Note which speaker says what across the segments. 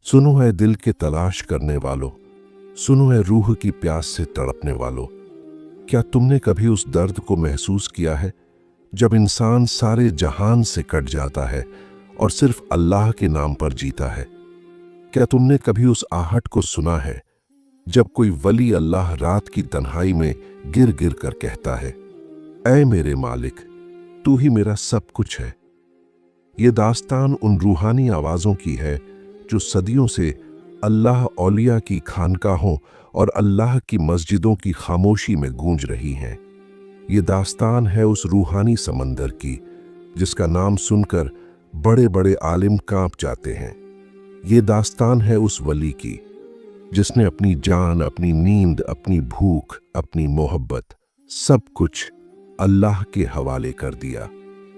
Speaker 1: सुनो है दिल के तलाश करने वालों, सुनो है रूह की प्यास से तड़पने वालों। क्या तुमने कभी उस दर्द को महसूस किया है जब इंसान सारे जहान से कट जाता है और सिर्फ अल्लाह के नाम पर जीता है? क्या तुमने कभी उस आहट को सुना है जब कोई वली अल्लाह रात की तन्हाई में गिर गिर कर कहता है, ऐ मेरे मालिक, तू ही मेरा सब कुछ है। ये दास्तान उन रूहानी आवाज़ों की है जो सदियों से अल्लाह औलिया की खानकाहों और अल्लाह की मस्जिदों की खामोशी में गूंज रही हैं। ये दास्तान है उस रूहानी समंदर की जिसका नाम सुनकर बड़े बड़े आलिम कांप जाते हैं। ये दास्तान है उस वली की जिसने अपनी जान, अपनी नींद, अपनी भूख, अपनी मोहब्बत सब कुछ अल्लाह के हवाले कर दिया।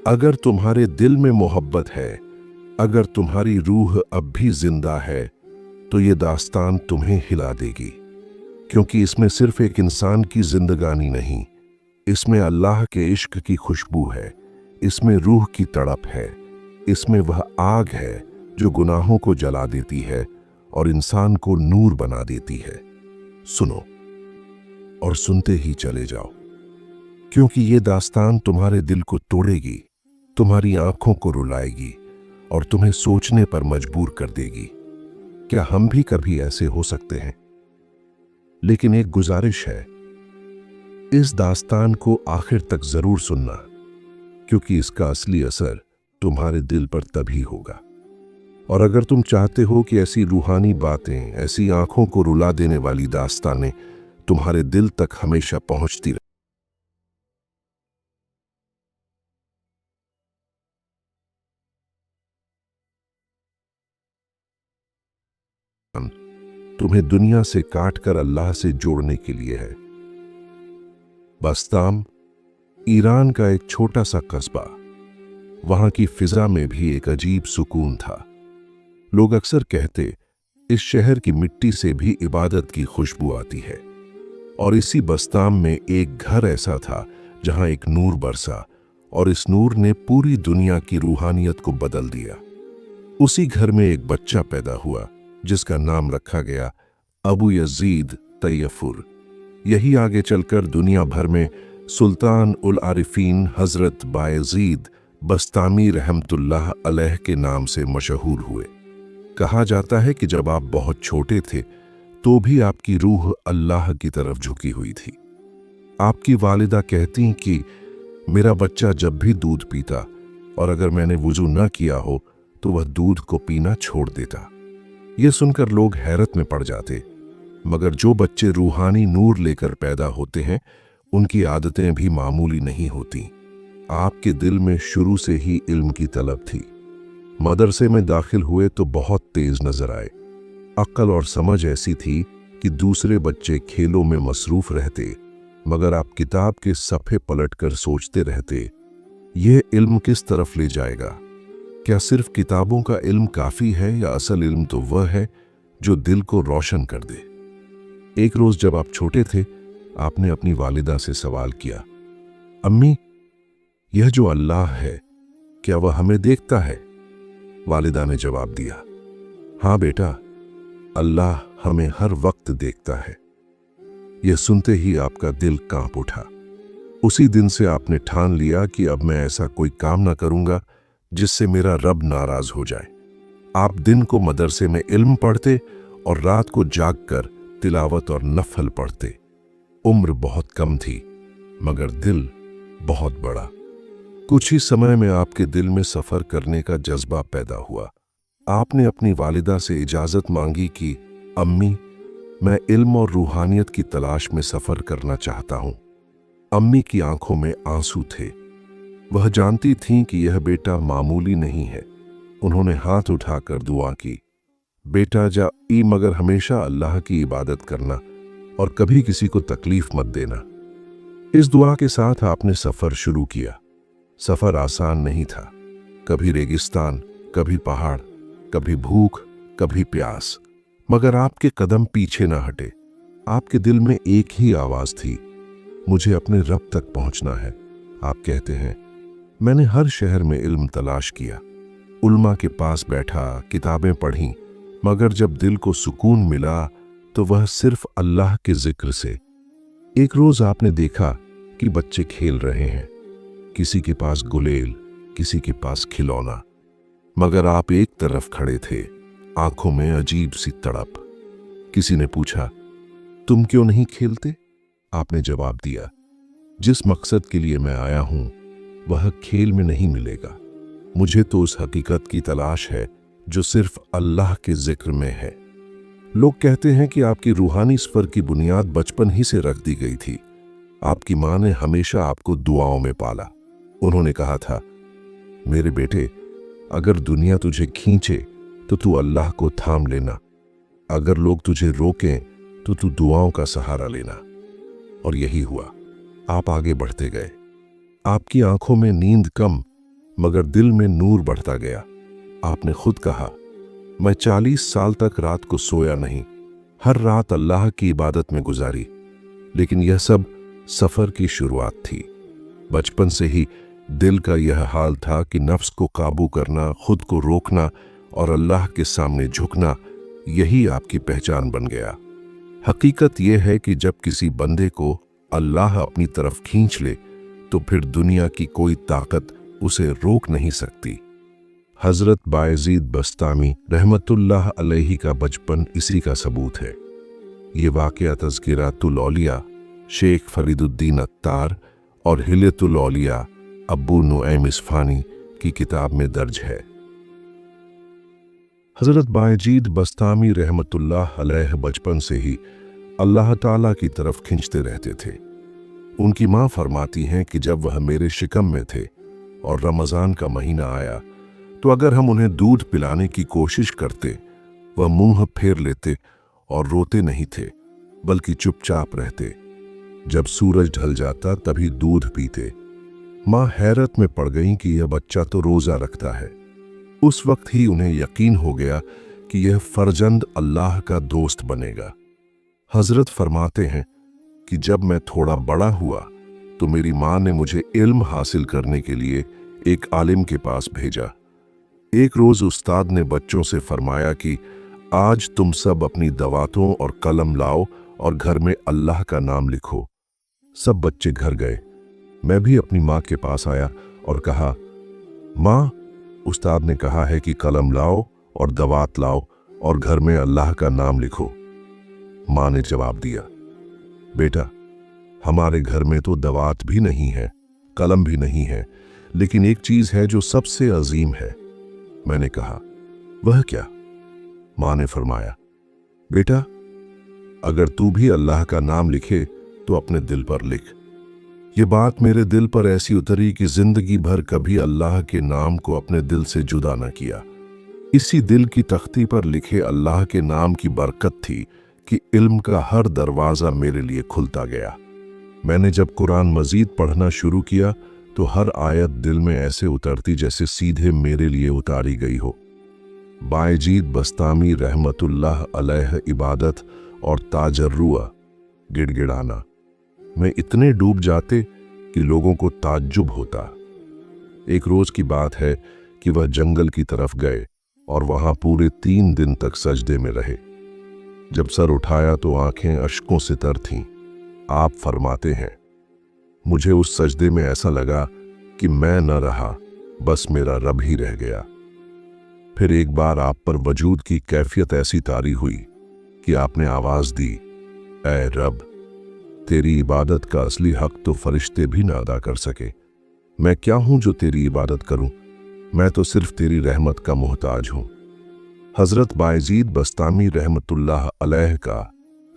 Speaker 1: अगर तुम्हारे दिल में मोहब्बत है, अगर तुम्हारी रूह अब भी जिंदा है, तो ये दास्तान तुम्हें हिला देगी, क्योंकि इसमें सिर्फ एक इंसान की जिंदगानी नहीं, इसमें अल्लाह के इश्क की खुशबू है, इसमें रूह की तड़प है, इसमें वह आग है जो गुनाहों को जला देती है और इंसान को नूर बना देती है। सुनो और सुनते ही चले जाओ, क्योंकि ये दास्तान तुम्हारे दिल को तोड़ेगी, तुम्हारी आंखों को रुलाएगी और तुम्हें सोचने पर मजबूर कर देगी। क्या हम भी कभी ऐसे हो सकते हैं? लेकिन एक गुजारिश है, इस दास्तान को आखिर तक जरूर सुनना, क्योंकि इसका असली असर तुम्हारे दिल पर तभी होगा। और अगर तुम चाहते हो कि ऐसी रूहानी बातें, ऐसी आंखों को रुला देने वाली दास्तानें तुम्हारे दिल तक हमेशा पहुंचती रहे, तुम्हें दुनिया से काटकर अल्लाह से जोड़ने के लिए है। बस्ताम ईरान का एक छोटा सा कस्बा, वहां की फिजा में भी एक अजीब सुकून था। लोग अक्सर कहते, इस शहर की मिट्टी से भी इबादत की खुशबू आती है। और इसी बस्ताम में एक घर ऐसा था जहां एक नूर बरसा और इस नूर ने पूरी दुनिया की रूहानियत को बदल दिया। उसी घर में एक बच्चा पैदा हुआ जिसका नाम रखा गया अबू यजीद तैयफुर। यही आगे चलकर दुनिया भर में सुल्तान उल आरिफीन हजरत बायजीद बस्तामी रहमतुल्लाह अलैह के नाम से मशहूर हुए। कहा जाता है कि जब आप बहुत छोटे थे तो भी आपकी रूह अल्लाह की तरफ झुकी हुई थी। आपकी वालिदा कहती कि मेरा बच्चा जब भी दूध पीता और अगर मैंने वुजू न किया हो तो वह दूध को पीना छोड़ देता। ये सुनकर लोग हैरत में पड़ जाते, मगर जो बच्चे रूहानी नूर लेकर पैदा होते हैं उनकी आदतें भी मामूली नहीं होती। आपके दिल में शुरू से ही इल्म की तलब थी। मदरसे में दाखिल हुए तो बहुत तेज नजर आए। अक्ल और समझ ऐसी थी कि दूसरे बच्चे खेलों में मसरूफ रहते, मगर आप किताब के सफ़े पलटकर सोचते रहते, यह इल्म किस तरफ ले जाएगा? क्या सिर्फ किताबों का इल्म काफ़ी है या असल इल्म तो वह है जो दिल को रोशन कर दे? एक रोज़ जब आप छोटे थे, आपने अपनी वालिदा से सवाल किया, अम्मी, यह जो अल्लाह है, क्या वह हमें देखता है? वालिदा ने जवाब दिया, हाँ बेटा, अल्लाह हमें हर वक्त देखता है। यह सुनते ही आपका दिल कांप उठा। उसी दिन से आपने ठान लिया कि अब मैं ऐसा कोई काम न करूंगा जिससे मेरा रब नाराज हो जाए। आप दिन को मदरसे में इल्म पढ़ते और रात को जागकर तिलावत और नफल पढ़ते। उम्र बहुत कम थी, मगर दिल बहुत बड़ा। कुछ ही समय में आपके दिल में सफर करने का जज्बा पैदा हुआ। आपने अपनी वालिदा से इजाजत मांगी कि अम्मी, मैं इल्म और रूहानियत की तलाश में सफर करना चाहता हूं। अम्मी की आंखों में आंसू थे। वह जानती थीं कि यह बेटा मामूली नहीं है। उन्होंने हाथ उठाकर दुआ की, बेटा जा ई, मगर हमेशा अल्लाह की इबादत करना और कभी किसी को तकलीफ मत देना। इस दुआ के साथ आपने सफर शुरू किया। सफर आसान नहीं था। कभी रेगिस्तान, कभी पहाड़, कभी भूख, कभी प्यास, मगर आपके कदम पीछे ना हटे। आपके दिल में एक ही आवाज थी, मुझे अपने रब तक पहुंचना है। आप कहते हैं, मैंने हर शहर में इल्म तलाश किया, उल्मा के पास बैठा, किताबें पढ़ीं, मगर जब दिल को सुकून मिला तो वह सिर्फ अल्लाह के जिक्र से। एक रोज आपने देखा कि बच्चे खेल रहे हैं, किसी के पास गुलेल, किसी के पास खिलौना, मगर आप एक तरफ खड़े थे, आंखों में अजीब सी तड़प। किसी ने पूछा, तुम क्यों नहीं खेलते? आपने जवाब दिया, जिस मकसद के लिए मैं आया हूं वह खेल में नहीं मिलेगा। मुझे तो उस हकीकत की तलाश है जो सिर्फ अल्लाह के जिक्र में है। लोग कहते हैं कि आपकी रूहानी सफर की बुनियाद बचपन ही से रख दी गई थी। आपकी माँ ने हमेशा आपको दुआओं में पाला। उन्होंने कहा था, मेरे बेटे, अगर दुनिया तुझे खींचे तो तू अल्लाह को थाम लेना, अगर लोग तुझे रोकें तो तू दुआओं का सहारा लेना। और यही हुआ, आप आगे बढ़ते गए। आपकी आंखों में नींद कम मगर दिल में नूर बढ़ता गया। आपने खुद कहा, मैं 40 साल तक रात को सोया नहीं, हर रात अल्लाह की इबादत में गुजारी। लेकिन यह सब सफर की शुरुआत थी। बचपन से ही दिल का यह हाल था कि नफ्स को काबू करना, खुद को रोकना और अल्लाह के सामने झुकना, यही आपकी पहचान बन गया। हकीकत यह है कि जब किसी बंदे को अल्लाह अपनी तरफ खींच ले तो फिर दुनिया की कोई ताकत उसे रोक नहीं सकती। हजरत बायजीद बस्तामी रहमतुल्लाह अलैहि का बचपन इसी का सबूत है। ये वाक़या तज़किरातुल औलिया शेख फरीदुद्दीन अत्तार और हिल्यतुल औलिया अब्बू नुऐम इस्फानी की किताब में दर्ज है। हजरत बायजीद बस्तामी रहमतुल्लाह अलैह बचपन से ही अल्लाह ताला की तरफ खींचते रहते थे। उनकी माँ फरमाती हैं कि जब वह मेरे शिकम में थे और रमज़ान का महीना आया तो अगर हम उन्हें दूध पिलाने की कोशिश करते, वह मुंह फेर लेते और रोते नहीं थे, बल्कि चुपचाप रहते। जब सूरज ढल जाता तभी दूध पीते। माँ हैरत में पड़ गईं कि यह बच्चा तो रोज़ा रखता है। उस वक्त ही उन्हें यकीन हो गया कि यह फर्जंद अल्लाह का दोस्त बनेगा। हजरत फरमाते हैं कि जब मैं थोड़ा बड़ा हुआ तो मेरी माँ ने मुझे इल्म हासिल करने के लिए एक आलिम के पास भेजा। एक रोज उस्ताद ने बच्चों से फरमाया कि आज तुम सब अपनी दवातों और कलम लाओ और घर में अल्लाह का नाम लिखो। सब बच्चे घर गए। मैं भी अपनी माँ के पास आया और कहा, माँ, उस्ताद ने कहा है कि कलम लाओ और दवात लाओ और घर में अल्लाह का नाम लिखो। माँ ने जवाब दिया, बेटा, हमारे घर में तो दवात भी नहीं है, कलम भी नहीं है, लेकिन एक चीज है जो सबसे अजीम है। मैंने कहा, वह क्या? माँ ने फरमाया, बेटा, अगर तू भी अल्लाह का नाम लिखे तो अपने दिल पर लिख। ये बात मेरे दिल पर ऐसी उतरी कि जिंदगी भर कभी अल्लाह के नाम को अपने दिल से जुदा न किया। इसी दिल की तख्ती पर लिखे अल्लाह के नाम की बरकत थी कि इल्म का हर दरवाज़ा मेरे लिए खुलता गया। मैंने जब कुरान मजीद पढ़ना शुरू किया तो हर आयत दिल में ऐसे उतरती जैसे सीधे मेरे लिए उतारी गई हो। बायजीद बस्तामी रहमतुल्लाह अलैह इबादत और ताजर्रुआ, गिड़गिड़ाना में इतने डूब जाते कि लोगों को ताज्जुब होता। एक रोज की बात है कि वह जंगल की तरफ गए और वहां पूरे 3 दिन तक सजदे में रहे। जब सर उठाया तो आंखें अश्कों से तर थीं। आप फरमाते हैं, मुझे उस सजदे में ऐसा लगा कि मैं न रहा, बस मेरा रब ही रह गया। फिर एक बार आप पर वजूद की कैफियत ऐसी तारी हुई कि आपने आवाज दी, ऐ रब, तेरी इबादत का असली हक तो फरिश्ते भी न अदा कर सके। मैं क्या हूं जो तेरी इबादत करूं? मैं तो सिर्फ तेरी रहमत का मोहताज हूं। हजरत बायजीद बस्तामी रहमतुल्लाह अलैह का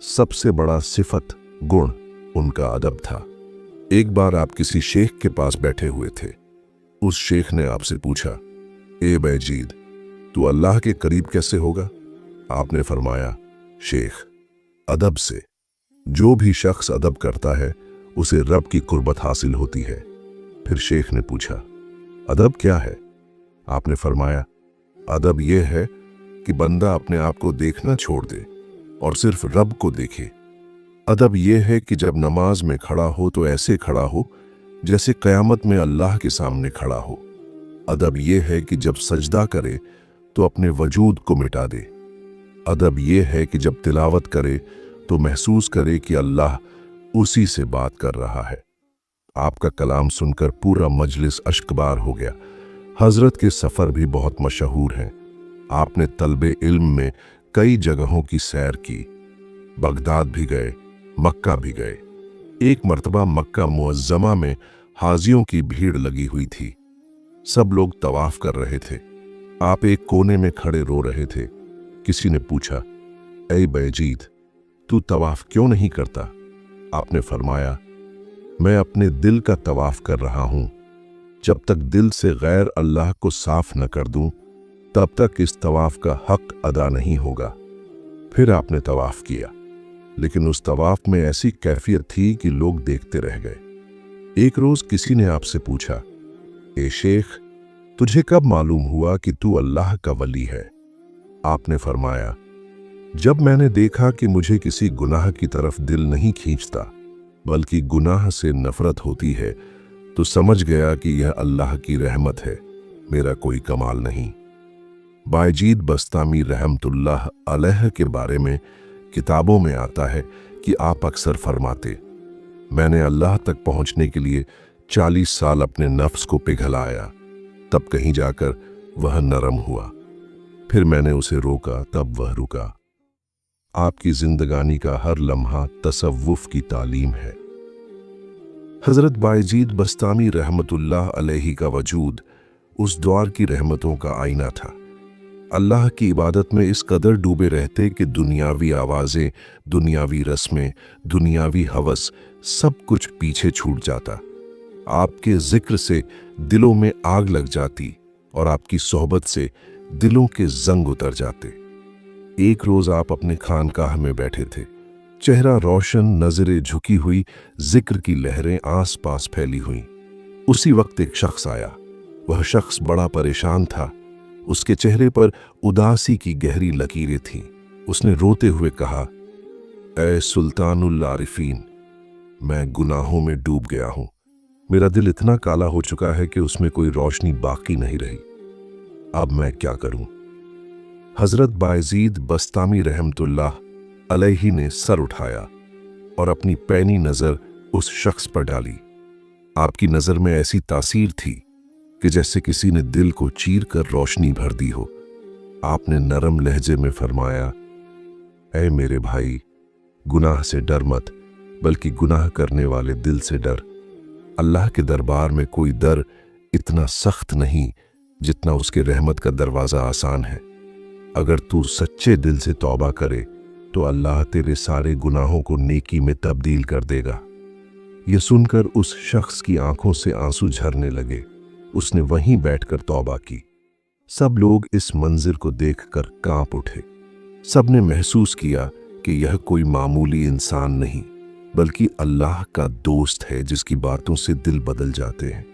Speaker 1: सबसे बड़ा सिफत गुण उनका अदब था। एक बार आप किसी शेख के पास बैठे हुए थे। उस शेख ने आपसे पूछा, ए बायजीद, तू अल्लाह के करीब कैसे होगा? आपने फरमाया, शेख, अदब से। जो भी शख्स अदब करता है उसे रब की कुर्बत हासिल होती है। फिर शेख ने पूछा, अदब क्या है? आपने फरमाया, अदब यह है कि बंदा अपने आप को देखना छोड़ दे और सिर्फ रब को देखे। अदब यह है कि जब नमाज में खड़ा हो तो ऐसे खड़ा हो जैसे क़यामत में अल्लाह के सामने खड़ा हो। अदब यह है कि जब सजदा करे तो अपने वजूद को मिटा दे। अदब यह है कि जब तिलावत करे तो महसूस करे कि अल्लाह उसी से बात कर रहा है। आपका कलाम सुनकर पूरा मजलिस अश्कबार हो गया। हजरत के सफ़र भी बहुत मशहूर हैं। आपने तलबे इल्म में कई जगहों की सैर की, बगदाद भी गए, मक्का भी गए। एक मर्तबा मक्का मुअज्जमा में हाजियों की भीड़ लगी हुई थी। सब लोग तवाफ कर रहे थे। आप एक कोने में खड़े रो रहे थे। किसी ने पूछा, ऐ बैजीद, तू तवाफ क्यों नहीं करता? आपने फरमाया, मैं अपने दिल का तवाफ कर रहा हूं। जब तक दिल से गैर अल्लाह को साफ न कर दूं, तब तक इस तवाफ का हक अदा नहीं होगा। फिर आपने तवाफ किया, लेकिन उस तवाफ में ऐसी कैफियत थी कि लोग देखते रह गए। एक रोज किसी ने आपसे पूछा, ए शेख, तुझे कब मालूम हुआ कि तू अल्लाह का वली है? आपने फरमाया, जब मैंने देखा कि मुझे किसी गुनाह की तरफ दिल नहीं खींचता बल्कि गुनाह से नफरत होती है, तो समझ गया कि यह अल्लाह की रहमत है, मेरा कोई कमाल नहीं। बायजीद बस्तामी रहमतुल्लाह अलैह के बारे में किताबों में आता है कि आप अक्सर फरमाते, मैंने अल्लाह तक पहुंचने के लिए 40 साल अपने नफ्स को पिघलाया, तब कहीं जाकर वह नरम हुआ। फिर मैंने उसे रोका, तब वह रुका। आपकी जिंदगानी का हर लम्हा तसव्वुफ की तालीम है। हजरत बायजीद बस्तामी रहमतुल्लाह अलैहि का वजूद उस दौर की रहमतों का आईना था। अल्लाह की इबादत में इस कदर डूबे रहते कि दुनियावी आवाज़ें, दुनियावी रस्में, दुनियावी हवस सब कुछ पीछे छूट जाता। आपके जिक्र से दिलों में आग लग जाती और आपकी सोहबत से दिलों के जंग उतर जाते। एक रोज आप अपने खानकाह में बैठे थे, चेहरा रोशन, नजरें झुकी हुई, जिक्र की लहरें आस पास फैली हुई। उसी वक्त एक शख्स आया। वह शख्स बड़ा परेशान था। उसके चेहरे पर उदासी की गहरी लकीरें थीं। उसने रोते हुए कहा, ऐ सुल्तानुल आरिफीन, मैं गुनाहों में डूब गया हूं। मेरा दिल इतना काला हो चुका है कि उसमें कोई रोशनी बाकी नहीं रही। अब मैं क्या करूं? हजरत बायजीद बस्तामी रहमतुल्लाह अलैहि ने सर उठाया और अपनी पैनी नजर उस शख्स पर डाली। आपकी नजर में ऐसी तासीर थी कि जैसे किसी ने दिल को चीर कर रोशनी भर दी हो। आपने नरम लहजे में फरमाया, ऐ मेरे भाई, गुनाह से डर मत, बल्कि गुनाह करने वाले दिल से डर। अल्लाह के दरबार में कोई दर इतना सख्त नहीं जितना उसके रहमत का दरवाज़ा आसान है। अगर तू सच्चे दिल से तौबा करे तो अल्लाह तेरे सारे गुनाहों को नेकी में तब्दील कर देगा। यह सुनकर उस शख्स की आंखों से आंसू झरने लगे। उसने वहीं बैठकर तौबा की। सब लोग इस मंजिर को देखकर कांप उठे। सबने महसूस किया कि यह कोई मामूली इंसान नहीं, बल्कि अल्लाह का दोस्त है जिसकी बातों से दिल बदल जाते हैं।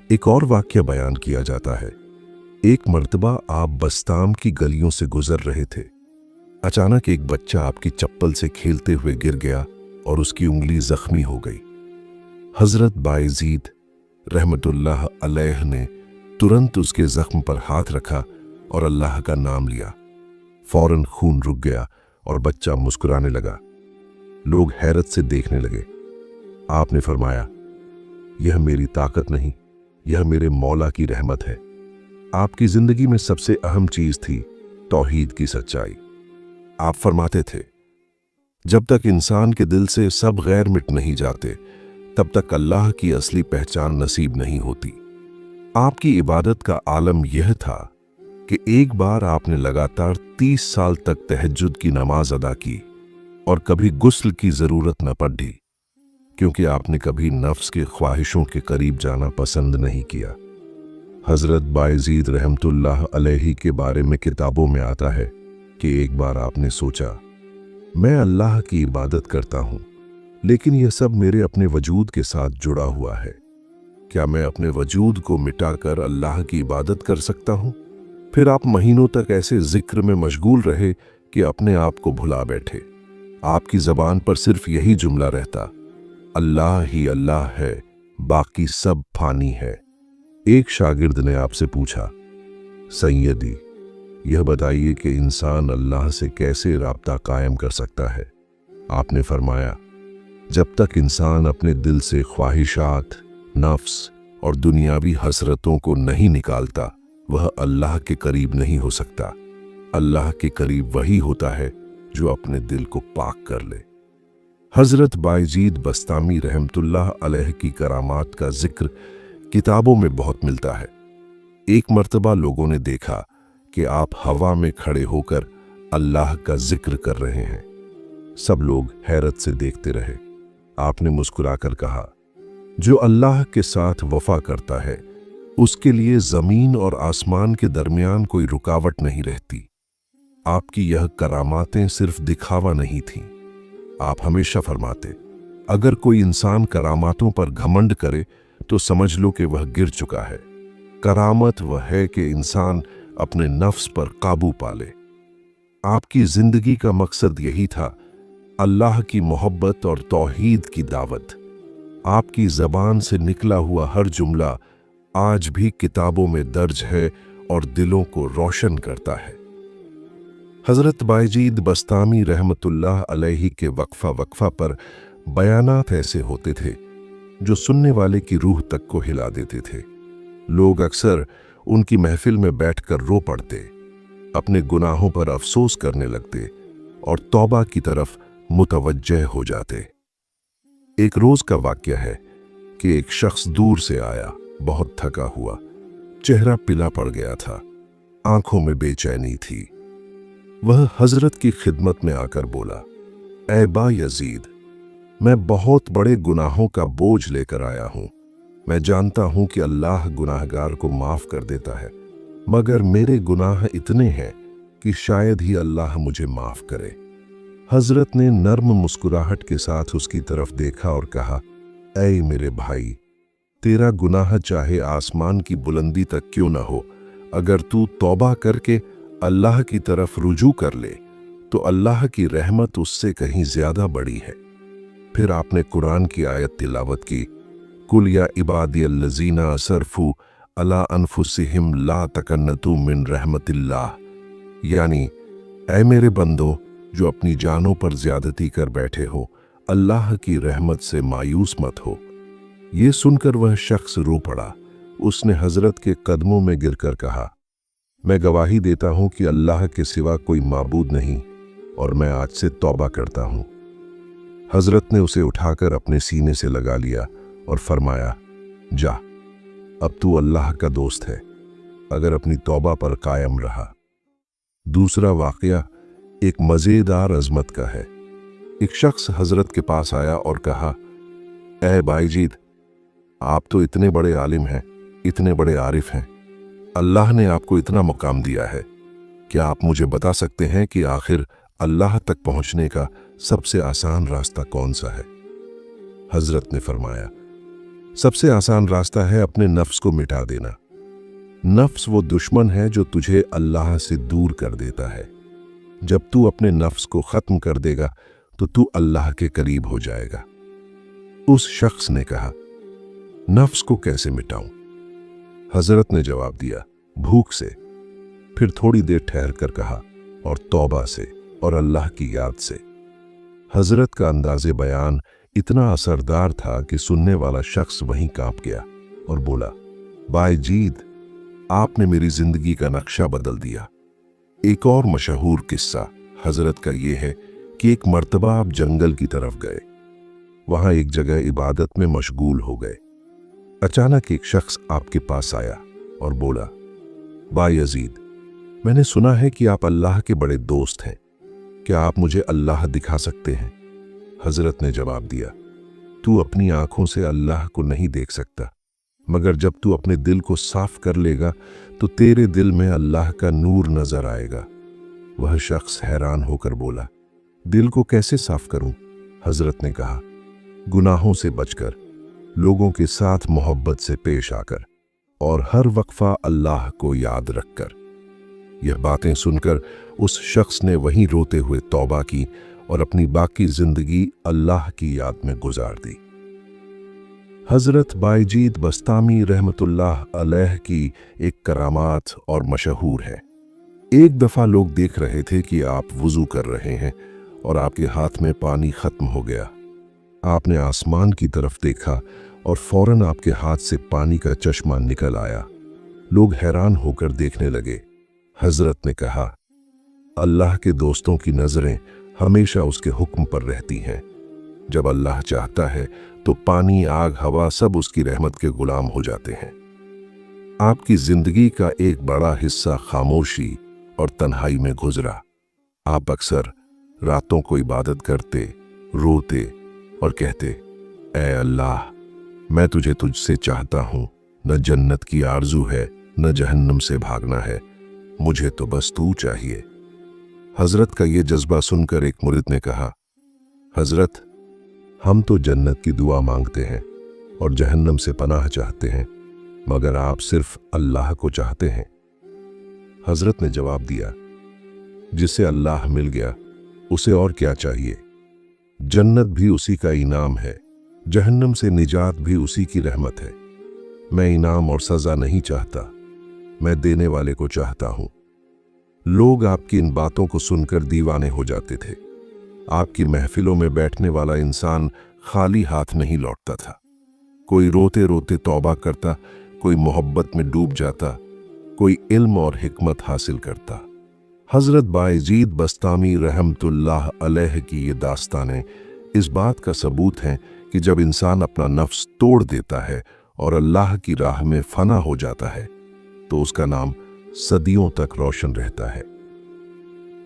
Speaker 1: एक और वाक्य बयान किया जाता है। एक मर्तबा आप बस्ताम की गलियों से गुजर रहे थे। अचानक एक बच्चा आपकी चप्पल से खेलते हुए गिर गया और उसकी उंगली जख्मी हो गई। हजरत बायजीद रहमतुल्लाह अलैह ने तुरंत उसके जख्म पर हाथ रखा और अल्लाह का नाम लिया। फौरन खून रुक गया और बच्चा मुस्कुराने लगा। लोग हैरत से देखने लगे। आपने फरमाया, यह मेरी ताकत नहीं, यह मेरे मौला की रहमत है। आपकी जिंदगी में सबसे अहम चीज थी तौहीद की सच्चाई। आप फरमाते थे, जब तक इंसान के दिल से सब गैर मिट नहीं जाते, तब तक अल्लाह की असली पहचान नसीब नहीं होती। आपकी इबादत का आलम यह था कि एक बार आपने लगातार 30 साल तक तहज्जुद की नमाज अदा की और कभी गुस्ल की जरूरत न पड़ी, क्योंकि आपने कभी नफ्स के ख्वाहिशों के करीब जाना पसंद नहीं किया। हजरत बायजीद रहमतुल्लाह अलैहि के बारे में किताबों में आता है कि एक बार आपने सोचा, मैं अल्लाह की इबादत करता हूं, लेकिन यह सब मेरे अपने वजूद के साथ जुड़ा हुआ है। क्या मैं अपने वजूद को मिटाकर अल्लाह की इबादत कर सकता हूं? फिर आप महीनों तक ऐसे जिक्र में मशगूल रहे कि अपने आप को भुला बैठे। आपकी जबान पर सिर्फ यही जुमला रहता, अल्लाह ही अल्लाह है, बाकी सब फानी है। एक शागिर्द ने आपसे पूछा, सैयदी, यह बताइए कि इंसान अल्लाह से कैसे राब्ता कायम कर सकता है। आपने फरमाया, जब तक इंसान अपने दिल से ख्वाहिशात, नफ्स और दुनियावी हसरतों को नहीं निकालता, वह अल्लाह के करीब नहीं हो सकता। अल्लाह के करीब वही होता है जो अपने दिल को पाक कर ले। हजरत बायजीद बस्तामी रहमतुल्लाह अलैह की करामात का जिक्र किताबों में बहुत मिलता है। एक मर्तबा लोगों ने देखा कि आप हवा में खड़े होकर अल्लाह का जिक्र कर रहे हैं। सब लोग हैरत से देखते रहे। आपने मुस्कुराकर कहा, जो अल्लाह के साथ वफा करता है उसके लिए जमीन और आसमान के दरमियान कोई रुकावट नहीं रहती। आपकी यह करामातें सिर्फ दिखावा नहीं थीं। आप हमेशा फरमाते, अगर कोई इंसान करामातों पर घमंड करे तो समझ लो कि वह गिर चुका है। करामत वह है कि इंसान अपने नफ्स पर काबू पाले। आपकी जिंदगी का मकसद यही था, अल्लाह की मोहब्बत और तौहीद की दावत। आपकी ज़बान से निकला हुआ हर जुमला आज भी किताबों में दर्ज है और दिलों को रोशन करता है। हज़रत बायजीद बस्तामी रहमतुल्लाह अलैहि के वक्फा पर बयानात ऐसे होते थे जो सुनने वाले की रूह तक को हिला देते थे। लोग अक्सर उनकी महफिल में बैठकर रो पड़ते, अपने गुनाहों पर अफसोस करने लगते और तौबा की तरफ मुतवज्जह हो जाते। एक रोज का वाक्य है कि एक शख्स दूर से आया, बहुत थका हुआ, चेहरा पीला पड़ गया था, आंखों में बेचैनी थी। वह हजरत की खिदमत में आकर बोला, ऐ बा यजीद, मैं बहुत बड़े गुनाहों का बोझ लेकर आया हूं। मैं जानता हूं कि अल्लाह गुनाहगार को माफ कर देता है, मगर मेरे गुनाह इतने हैं कि शायद ही अल्लाह मुझे माफ करे। हजरत ने नर्म मुस्कुराहट के साथ उसकी तरफ देखा और कहा, ऐ मेरे भाई, तेरा गुनाह चाहे आसमान की बुलंदी तक क्यों न हो, अगर तू तौबा करके अल्लाह की तरफ रुजू कर ले तो अल्लाह की रहमत उससे कहीं ज्यादा बड़ी है। फिर आपने कुरान की आयत तिलावत की, कुल या इबादियल्लज़ीना असरफू अला अनफुसिहिम ला तकन्नतू मिन रहमतिल्लाह, यानी ऐ मेरे बंदो जो अपनी जानों पर ज्यादती कर बैठे हो, अल्लाह की रहमत से मायूस मत हो। ये सुनकर वह शख्स रो पड़ा। उसने हजरत के कदमों में गिरकर कहा, मैं गवाही देता हूं कि अल्लाह के सिवा कोई माबूद नहीं और मैं आज से तौबा करता हूं। हजरत ने उसे उठाकर अपने सीने से लगा लिया और फरमाया, जा, अब तू अल्लाह का दोस्त है, अगर अपनी तौबा पर कायम रहा। दूसरा वाकया एक मजेदार अजमत का है। एक शख्स हजरत के पास आया और कहा, ऐ बायजीद, आप तो इतने बड़े आलिम हैं, इतने बड़े आरिफ हैं, अल्लाह ने आपको इतना मुकाम दिया है, क्या आप मुझे बता सकते हैं कि आखिर अल्लाह तक पहुंचने का सबसे आसान रास्ता कौन सा है? हजरत ने फरमाया, सबसे आसान रास्ता है अपने नफ्स को मिटा देना। नफ्स वो दुश्मन है जो तुझे अल्लाह से दूर कर देता है। जब तू अपने नफ्स को खत्म कर देगा तो तू अल्लाह के करीब हो जाएगा। उस शख्स ने कहा, नफ्स को कैसे मिटाऊं? हजरत ने जवाब दिया, भूख से। फिर थोड़ी देर ठहर कर कहा, और तौबा से और अल्लाह की याद से। हजरत का अंदाज़े बयान इतना असरदार था कि सुनने वाला शख्स वहीं कांप गया और बोला, बायजीद, आपने मेरी जिंदगी का नक्शा बदल दिया। एक और मशहूर किस्सा हजरत का यह है कि एक मर्तबा आप जंगल की तरफ गए, वहां एक जगह इबादत में मशगूल हो गए। अचानक एक शख्स आपके पास आया और बोला, बायजीद, मैंने सुना है कि आप अल्लाह के बड़े दोस्त हैं, क्या आप मुझे अल्लाह दिखा सकते हैं? हजरत ने जवाब दिया, तू अपनी आंखों से अल्लाह को नहीं देख सकता, मगर जब तू अपने दिल को साफ कर लेगा तो तेरे दिल में अल्लाह का नूर नजर आएगा। वह शख्स हैरान होकर बोला, दिल को कैसे साफ करूं? हजरत ने कहा, गुनाहों से बचकर, लोगों के साथ मोहब्बत से पेश आकर और हर वक्फा अल्लाह को याद रखकर। यह बातें सुनकर उस शख्स ने वहीं रोते हुए तौबा की और अपनी बाकी जिंदगी अल्लाह की याद में गुजार दी। हजरत बायजीद बस्तामी रहमतुल्लाह अलैह की एक करामात और मशहूर है। एक दफा लोग देख रहे थे कि आप वुजू कर रहे हैं और आपके हाथ में पानी खत्म हो गया। आपने आसमान की तरफ देखा और फौरन आपके हाथ से पानी का चश्मा निकल आया। लोग हैरान होकर देखने लगे। हजरत ने कहा, अल्लाह के दोस्तों की नजरें हमेशा उसके हुक्म पर रहती हैं। जब अल्लाह चाहता है तो पानी, आग, हवा सब उसकी रहमत के गुलाम हो जाते हैं। आपकी जिंदगी का एक बड़ा हिस्सा खामोशी और तन्हाई में गुजरा। आप अक्सर रातों को इबादत करते, रोते और कहते, ऐ अल्लाह, मैं तुझसे चाहता हूं। न जन्नत की आरजू है, न जहन्नम से भागना है, मुझे तो बस तू चाहिए। हजरत का ये जज्बा सुनकर एक मुरिद ने कहा, हजरत, हम तो जन्नत की दुआ मांगते हैं और जहन्नम से पनाह चाहते हैं, मगर आप सिर्फ अल्लाह को चाहते हैं। हजरत ने जवाब दिया, जिसे अल्लाह मिल गया उसे और क्या चाहिए। जन्नत भी उसी का इनाम है, जहन्नम से निजात भी उसी की रहमत है। मैं इनाम और सजा नहीं चाहता, मैं देने वाले को चाहता हूं। लोग आपकी इन बातों को सुनकर दीवाने हो जाते थे। आपकी महफिलों में बैठने वाला इंसान खाली हाथ नहीं लौटता था। कोई रोते रोते तौबा करता, कोई मोहब्बत में डूब जाता, कोई इल्म और हिकमत हासिल करता। हजरत बायजीद बस्तामी रहमतुल्लाह अलैह की ये दास्तानें इस बात का सबूत हैं कि जब इंसान अपना नफ्स तोड़ देता है और अल्लाह की राह में फना हो जाता है तो उसका नाम सदियों तक रोशन रहता है।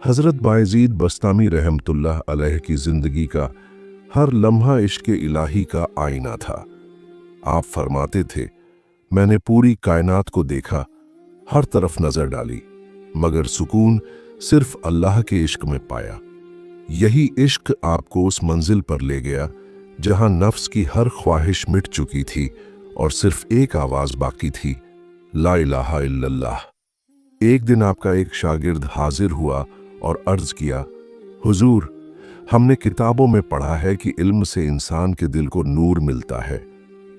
Speaker 1: हजरत बायजीद बस्तामी रहमतुल्लाह अलैह की जिंदगी का हर लम्हा इश्क इलाही का आईना था। आप फरमाते थे, मैंने पूरी कायनात को देखा, हर तरफ नजर डाली, मगर सुकून सिर्फ अल्लाह के इश्क में पाया। यही इश्क आपको उस मंजिल पर ले गया जहां नफ्स की हर ख्वाहिश मिट चुकी थी और सिर्फ एक आवाज बाकी थी, ला इलाहा इल्लल्लाह। एक दिन आपका एक शागिर्द हाजिर हुआ और अर्ज किया, हुजूर, हमने किताबों में पढ़ा है कि इल्म से इंसान के दिल को नूर मिलता है,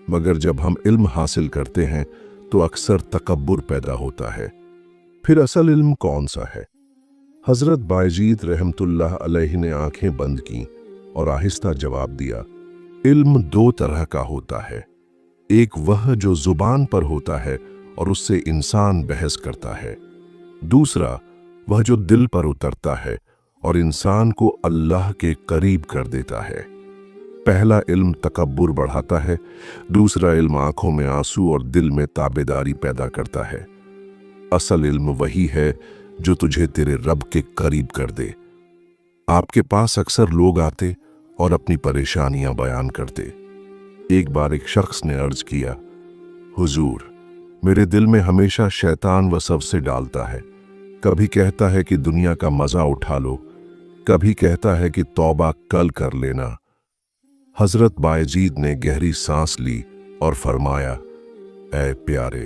Speaker 1: मगर जब हम इल्म हासिल करते हैं तो अक्सर तकब्बुर पैदा होता है। फिर असल इल्म कौन सा है? हजरत बायजीद रहमतुल्लाह अलैहि ने आंखें बंद की और आहिस्ता जवाब दिया, इल्म दो तरह का होता है। एक वह जो जुबान पर होता है और उससे इंसान बहस करता है। दूसरा वह जो दिल पर उतरता है और इंसान को अल्लाह के करीब कर देता है। पहला इल्म तकब्बुर बढ़ाता है, दूसरा इल्म आंखों में आंसू और दिल में ताबेदारी पैदा करता है। असल इल्म वही है जो तुझे तेरे रब के करीब कर दे। आपके पास अक्सर लोग आते और अपनी परेशानियां बयान करते। एक बार एक शख्स ने अर्ज किया, हुजूर, मेरे दिल में हमेशा शैतान वसवसे डालता है। कभी कहता है कि दुनिया का मजा उठा लो, कभी कहता है कि तौबा कल कर लेना। हजरत बायजीद ने गहरी सांस ली और फरमाया, ऐ प्यारे,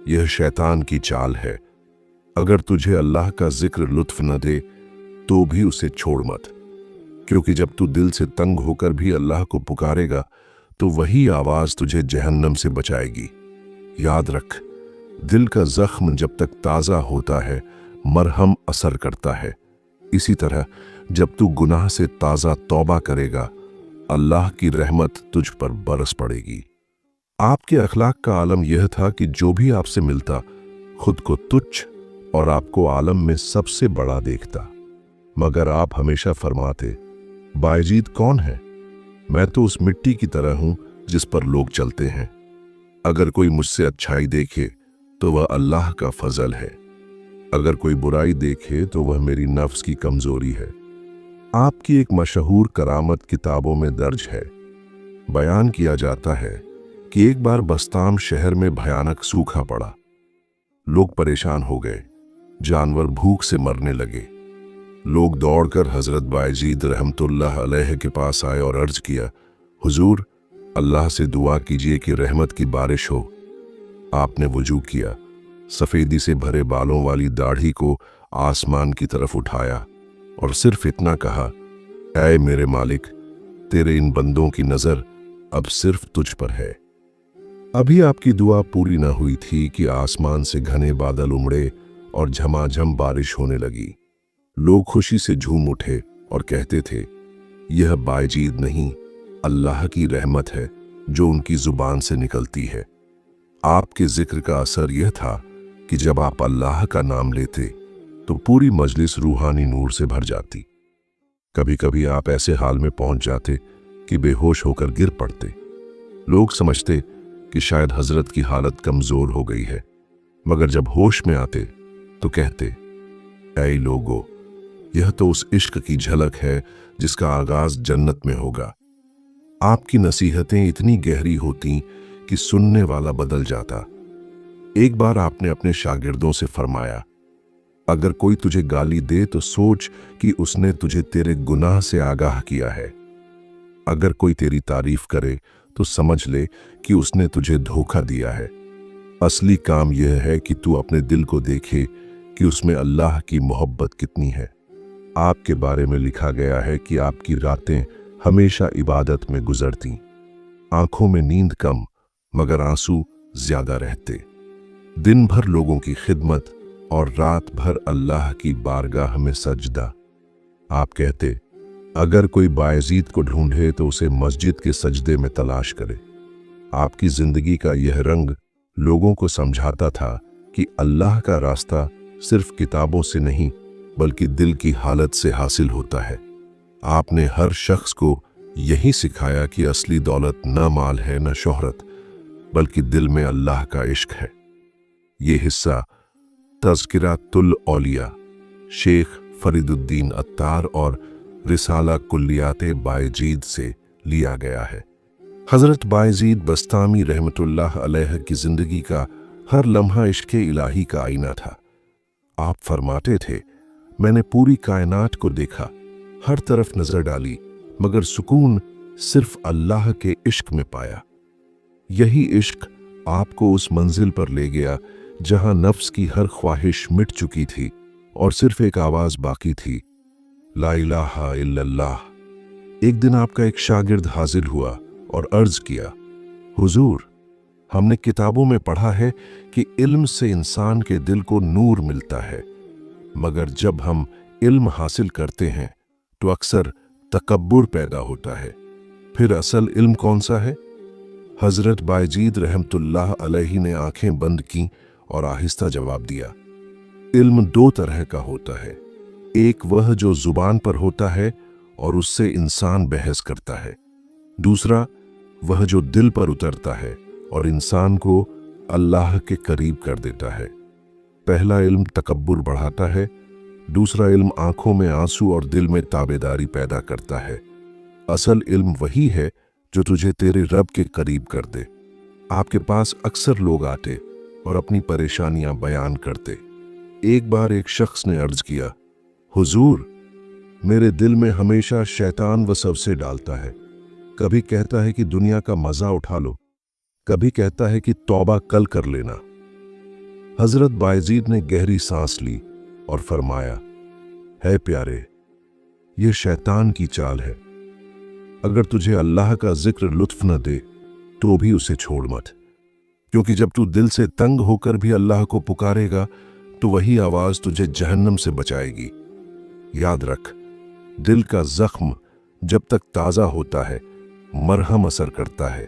Speaker 1: यह शैतान की चाल है। अगर तुझे अल्लाह का जिक्र लुत्फ न दे तो भी उसे छोड़ मत, क्योंकि जब तू दिल से तंग होकर भी अल्लाह को पुकारेगा तो वही आवाज तुझे जहन्नम से बचाएगी। याद रख, दिल का जख्म जब तक ताज़ा होता है मरहम असर करता है। इसी तरह जब तू गुनाह से ताज़ा तौबा करेगा अल्लाह की रहमत तुझ पर बरस पड़ेगी। आपके अखलाक का आलम यह था कि जो भी आपसे मिलता खुद को तुच्छ और आपको आलम में सबसे बड़ा देखता। मगर आप हमेशा फरमाते, बायजीद कौन है? मैं तो उस मिट्टी की तरह हूं जिस पर लोग चलते हैं। अगर कोई मुझसे अच्छाई देखे तो वह अल्लाह का फजल है, अगर कोई बुराई देखे तो वह मेरी नफ्स की कमजोरी है। आपकी एक मशहूर करामत किताबों में दर्ज है। बयान किया जाता है कि एक बार बस्ताम शहर में भयानक सूखा पड़ा। लोग परेशान हो गए, जानवर भूख से मरने लगे। लोग दौड़कर हजरत बायजीद रहमतुल्लाह अलैह के पास आए और अर्ज किया, हुजूर, अल्लाह से दुआ कीजिए कि रहमत की बारिश हो। आपने वुजू किया, सफेदी से भरे बालों वाली दाढ़ी को आसमान की तरफ उठाया और सिर्फ इतना कहा, ऐ मेरे मालिक, तेरे इन बंदों की नजर अब सिर्फ तुझ पर है। अभी आपकी दुआ पूरी न हुई थी कि आसमान से घने बादल उमड़े और झमाझम बारिश होने लगी। लोग खुशी से झूम उठे और कहते थे, यह बायजीद नहीं, अल्लाह की रहमत है जो उनकी जुबान से निकलती है। आपके जिक्र का असर यह था कि जब आप अल्लाह का नाम लेते तो पूरी मजलिस रूहानी नूर से भर जाती। कभी कभी आप ऐसे हाल में पहुंच जाते कि बेहोश होकर गिर पड़ते। लोग समझते कि शायद हजरत की हालत कमजोर हो गई है, मगर जब होश में आते तो कहते, ऐ लोगो, यह तो उस इश्क की झलक है जिसका आगाज जन्नत में होगा। आपकी नसीहतें इतनी गहरी होती कि सुनने वाला बदल जाता। एक बार आपने अपने शागिर्दों से फरमाया, अगर कोई तुझे गाली दे तो सोच कि उसने तुझे तेरे गुनाह से आगाह किया है। अगर कोई तेरी तारीफ करे तो समझ ले कि उसने तुझे धोखा दिया है। असली काम यह है कि तू अपने दिल को देखे कि उसमें अल्लाह की मोहब्बत कितनी है। आपके बारे में लिखा गया है कि आपकी रातें हमेशा इबादत में गुजरती, आंखों में नींद कम मगर आंसू ज्यादा रहते, दिन भर लोगों की खिदमत और रात भर अल्लाह की बारगाह में सजदा। आप कहते, अगर कोई बायजीद को ढूंढे तो उसे मस्जिद के सजदे में तलाश करे। आपकी जिंदगी का यह रंग लोगों को समझाता था कि अल्लाह का रास्ता सिर्फ किताबों से नहीं बल्कि दिल की हालत से हासिल होता है। आपने हर शख्स को यही सिखाया कि असली दौलत न माल है न शोहरत, बल्कि दिल में अल्लाह का इश्क है। ये हिस्सा तज़किरातुल औलिया शेख फरीदुद्दीन अत्तार और रिसाला कुल्लियाते बायजीद से लिया गया है। हजरत बायजीद बस्तामी रहमतुल्लाह अलैह की जिंदगी का हर लम्हा इश्क़ इलाही का आईना था। आप फरमाते थे, मैंने पूरी कायनात को देखा, हर तरफ नजर डाली, मगर सुकून सिर्फ अल्लाह के इश्क में पाया। यही इश्क आपको उस मंजिल पर ले गया जहां नफ्स की हर ख्वाहिश मिट चुकी थी और सिर्फ एक आवाज बाकी थी, ला इलाहा इल्लल्लाह। एक दिन आपका एक शागिर्द हाजिर हुआ और अर्ज किया, हुजूर, हमने किताबों में पढ़ा है कि इल्म से इंसान के दिल को नूर मिलता है, मगर जब हम इल्म हासिल करते हैं तो अक्सर तकब्बुर पैदा होता है। फिर असल इल्म कौन सा है? हजरत बायजीद रहमतुल्लाह अलैहि ने आंखें बंद की और आहिस्ता जवाब दिया, इल्म दो तरह का होता है। एक वह जो जुबान पर होता है और उससे इंसान बहस करता है। दूसरा वह जो दिल पर उतरता है और इंसान को अल्लाह के करीब कर देता है। पहला इल्म तकब्बुर बढ़ाता है, दूसरा इल्म आंखों में आंसू और दिल में ताबेदारी पैदा करता है। असल इल्म वही है जो तुझे तेरे रब के करीब कर दे। आपके पास अक्सर लोग आते और अपनी परेशानियां बयान करते। एक बार एक शख्स ने अर्ज किया, हुजूर, मेरे दिल में हमेशा शैतान वसवसे डालता है। कभी कहता है कि दुनिया का मजा उठा लो, कभी कहता है कि तौबा कल कर लेना। हजरत बायजीद ने गहरी सांस ली और फरमाया, है प्यारे, यह शैतान की चाल है। अगर तुझे अल्लाह का जिक्र लुत्फ न दे तो भी उसे छोड़ मत, क्योंकि जब तू दिल से तंग होकर भी अल्लाह को पुकारेगा तो वही आवाज तुझे जहन्नम से बचाएगी। याद रख, दिल का जख्म जब तक ताजा होता है मरहम असर करता है।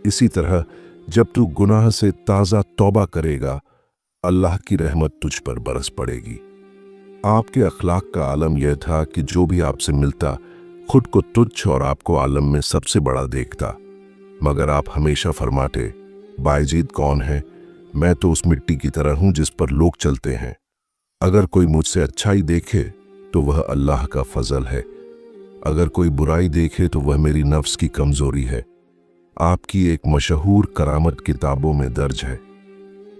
Speaker 1: इसी तरह जब तू गुनाह से ताजा तौबा करेगा, अल्लाह की रहमत तुझ पर बरस पड़ेगी। आपके अखलाक का आलम यह था कि जो भी आपसे मिलता खुद को तुच्छ और आपको आलम में सबसे बड़ा देखता। मगर आप हमेशा फरमाते, बायजीद कौन है? मैं तो उस मिट्टी की तरह हूं जिस पर लोग चलते हैं। अगर कोई मुझसे अच्छाई देखे तो वह अल्लाह का फजल है, अगर कोई बुराई देखे तो वह मेरी नफ्स की कमजोरी है। आपकी एक मशहूर करामत किताबों में दर्ज है।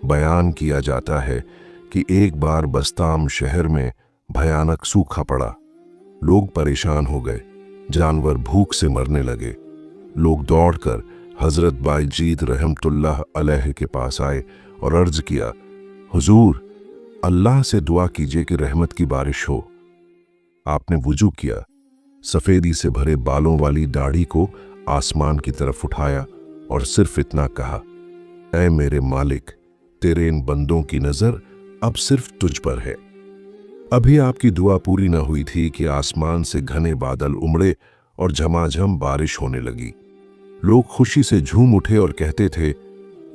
Speaker 1: बयान किया जाता है कि एक बार बस्ताम शहर में भयानक सूखा पड़ा। लोग परेशान हो गए, जानवर भूख से मरने लगे। लोग दौड़कर हजरत बायजीद रहमतुल्लाह अलैह के पास आए और अर्ज किया, हुजूर, अल्लाह से दुआ कीजिए कि रहमत की बारिश हो। आपने वुजू किया, सफेदी से भरे बालों वाली दाढ़ी को आसमान की तरफ उठाया और सिर्फ इतना कहा, ऐ मेरे मालिक, तेरे इन बंदों की नजर अब सिर्फ तुझ पर है। अभी आपकी दुआ पूरी न हुई थी कि आसमान से घने बादल उमड़े और झमाझम बारिश होने लगी। लोग खुशी से झूम उठे और कहते थे,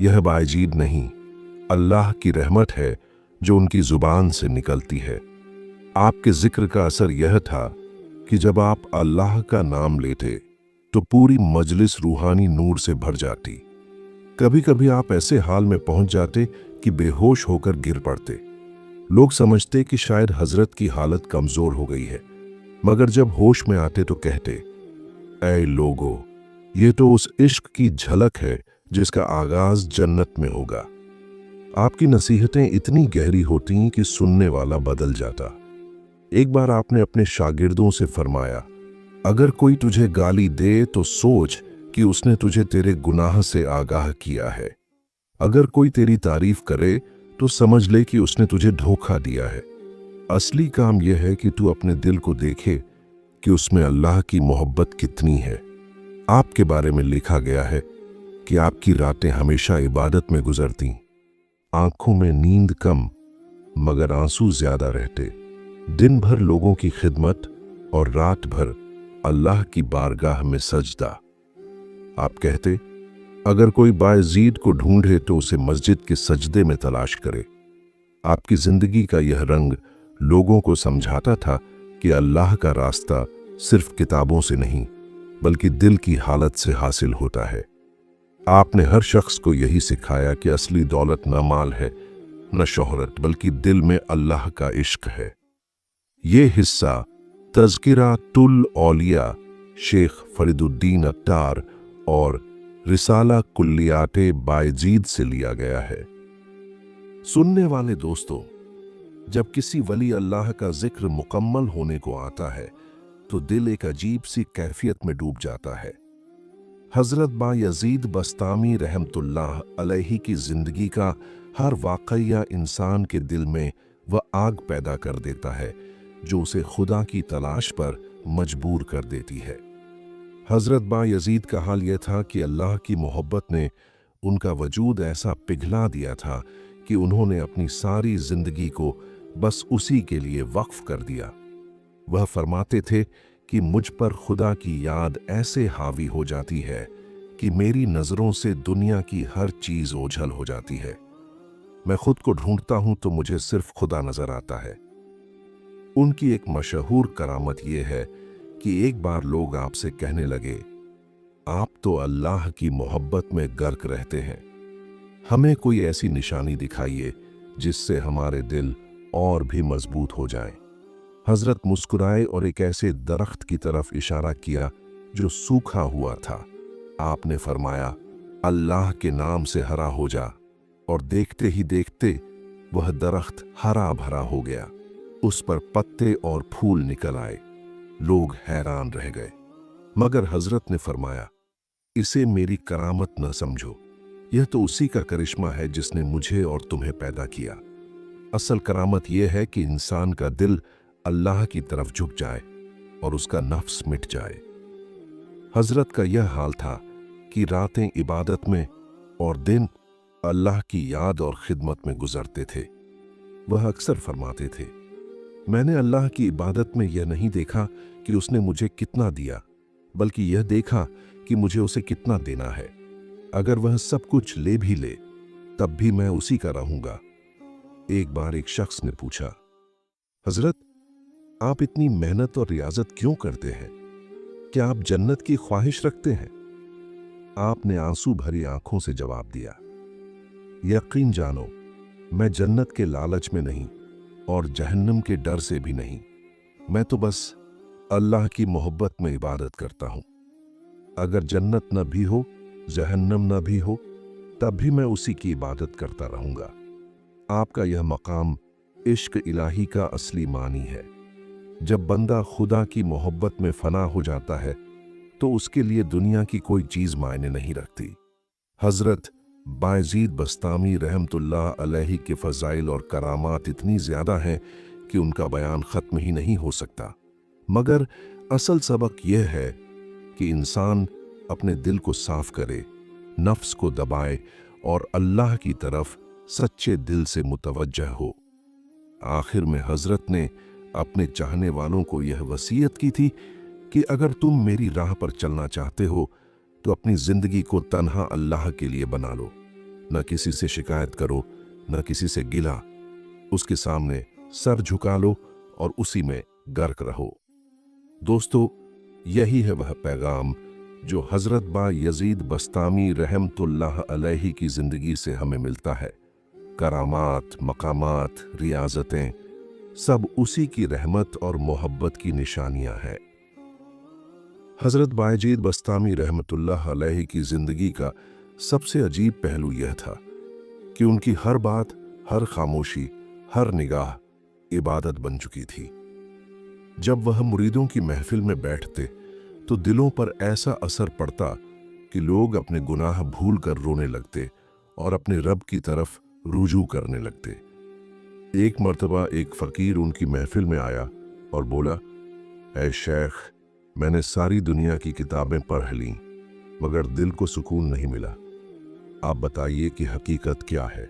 Speaker 1: यह बायजीद नहीं, अल्लाह की रहमत है जो उनकी जुबान से निकलती है। आपके जिक्र का असर यह था कि जब आप अल्लाह का नाम लेते तो पूरी मजलिस रूहानी नूर से भर जाती। कभी कभी आप ऐसे हाल में पहुंच जाते कि बेहोश होकर गिर पड़ते। लोग समझते कि शायद हजरत की हालत कमजोर हो गई है, मगर जब होश में आते तो कहते, ऐ लोगो, ये तो उस इश्क की झलक है जिसका आगाज जन्नत में होगा। आपकी नसीहतें इतनी गहरी होती कि सुनने वाला बदल जाता। एक बार आपने अपने शागिर्दों से फरमाया, अगर कोई तुझे गाली दे तो सोच कि उसने तुझे तेरे गुनाह से आगाह किया है। अगर कोई तेरी तारीफ करे तो समझ ले कि उसने तुझे धोखा दिया है। असली काम यह है कि तू अपने दिल को देखे कि उसमें अल्लाह की मोहब्बत कितनी है। आपके बारे में लिखा गया है कि आपकी रातें हमेशा इबादत में गुजरती, आंखों में नींद कम मगर आंसू ज्यादा रहते, दिन भर लोगों की खिदमत और रात भर अल्लाह की बारगाह में सजदा। आप कहते, अगर कोई बायजीद को ढूंढे तो उसे मस्जिद के सजदे में तलाश करे। आपकी जिंदगी का यह रंग लोगों को समझाता था कि अल्लाह का रास्ता सिर्फ किताबों से नहीं बल्कि दिल की हालत से हासिल होता है। आपने हर शख्स को यही सिखाया कि असली दौलत न माल है न शोहरत बल्कि दिल में अल्लाह का इश्क है। ये हिस्सा तज़किरा तुल औलिया शेख फरीदुद्दीन अत्तार और रिसाला कुल्लियाते बायजीद से लिया गया है। सुनने वाले दोस्तों, जब किसी वली अल्लाह का जिक्र मुकम्मल होने को आता है तो दिल एक अजीब सी कैफियत में डूब जाता है। हजरत बायजीद बस्तामी रहमतुल्लाह अलैहि की जिंदगी का हर वाक़या इंसान के दिल में वह आग पैदा कर देता है जो उसे खुदा की तलाश पर मजबूर कर देती है। हजरत बायजीद का हाल यह था कि अल्लाह की मोहब्बत ने उनका वजूद ऐसा पिघला दिया था कि उन्होंने अपनी सारी जिंदगी को बस उसी के लिए वक्फ कर दिया। वह फरमाते थे कि मुझ पर खुदा की याद ऐसे हावी हो जाती है कि मेरी नजरों से दुनिया की हर चीज ओझल हो जाती है। मैं खुद को ढूंढता हूं तो मुझे सिर्फ खुदा नजर आता है। उनकी एक मशहूर करामत यह है कि एक बार लोग आपसे कहने लगे, आप तो अल्लाह की मोहब्बत में गर्क रहते हैं, हमें कोई ऐसी निशानी दिखाइए जिससे हमारे दिल और भी मजबूत हो जाएं। हजरत मुस्कुराए और एक ऐसे दरख्त की तरफ इशारा किया जो सूखा हुआ था। आपने फरमाया, अल्लाह के नाम से हरा हो जा, और देखते ही देखते वह दरख्त हरा भरा हो गया। उस पर पत्ते और फूल निकल आए। लोग हैरान रह गए, मगर हजरत ने फरमाया, इसे मेरी करामत न समझो, यह तो उसी का करिश्मा है जिसने मुझे और तुम्हें पैदा किया। असल करामत यह है कि इंसान का दिल अल्लाह की तरफ झुक जाए और उसका नफ्स मिट जाए। हजरत का यह हाल था कि रातें इबादत में और दिन अल्लाह की याद और खिदमत में गुजरते थे। वह अक्सर फरमाते थे, मैंने अल्लाह की इबादत में यह नहीं देखा कि उसने मुझे कितना दिया, बल्कि यह देखा कि मुझे उसे कितना देना है। अगर वह सब कुछ ले भी ले तब भी मैं उसी का रहूंगा। एक बार एक शख्स ने पूछा, हजरत, आप इतनी मेहनत और रियाजत क्यों करते हैं? क्या आप जन्नत की ख्वाहिश रखते हैं? आपने आंसू भरी आंखों से जवाब दिया, यकीन जानो, मैं जन्नत के लालच में नहीं और जहन्नम के डर से भी नहीं। मैं तो बस अल्लाह की मोहब्बत में इबादत करता हूं। अगर जन्नत न भी हो, जहन्नम न भी हो, तब भी मैं उसी की इबादत करता रहूंगा। आपका यह मकाम इश्क इलाही का असली मानी है। जब बंदा खुदा की मोहब्बत में फना हो जाता है तो उसके लिए दुनिया की कोई चीज मायने नहीं रखती। हजरत बायजीद बस्तामी रहमतुल्लाह अलैहि के फजाइल और करामात इतनी ज्यादा हैं कि उनका बयान खत्म ही नहीं हो सकता। मगर असल सबक यह है कि इंसान अपने दिल को साफ करे, नफ्स को दबाए और अल्लाह की तरफ सच्चे दिल से मुतवज्जह हो। आखिर में हजरत ने अपने चाहने वालों को यह वसीयत की थी कि अगर तुम मेरी राह पर चलना चाहते हो तो अपनी जिंदगी को तन्हा अल्लाह के लिए बना लो। न किसी से शिकायत करो, न किसी से गिला। उसके सामने सर झुका लो और उसी में गर्क रहो। दोस्तों, यही है वह पैगाम जो हजरत बा यजीद बस्तामी रहमतुल्लाह अलैहि की जिंदगी से हमें मिलता है। करामात, मकामात, रियाजतें सब उसी की रहमत और मोहब्बत की निशानियां हैं। हजरत बायजीद बस्तामी रहमतुल्लाह अलैहि की जिंदगी का सबसे अजीब पहलू यह था कि उनकी हर बात, हर खामोशी, हर निगाह इबादत बन चुकी थी। जब वह मुरीदों की महफिल में बैठते तो दिलों पर ऐसा असर पड़ता कि लोग अपने गुनाह भूल कर रोने लगते और अपने रब की तरफ रुजू करने लगते। एक मर्तबा एक फकीर उनकी महफिल में आया और बोला, ऐ शेख, मैंने सारी दुनिया की किताबें पढ़ लीं मगर दिल को सुकून नहीं मिला। आप बताइए कि हकीकत क्या है।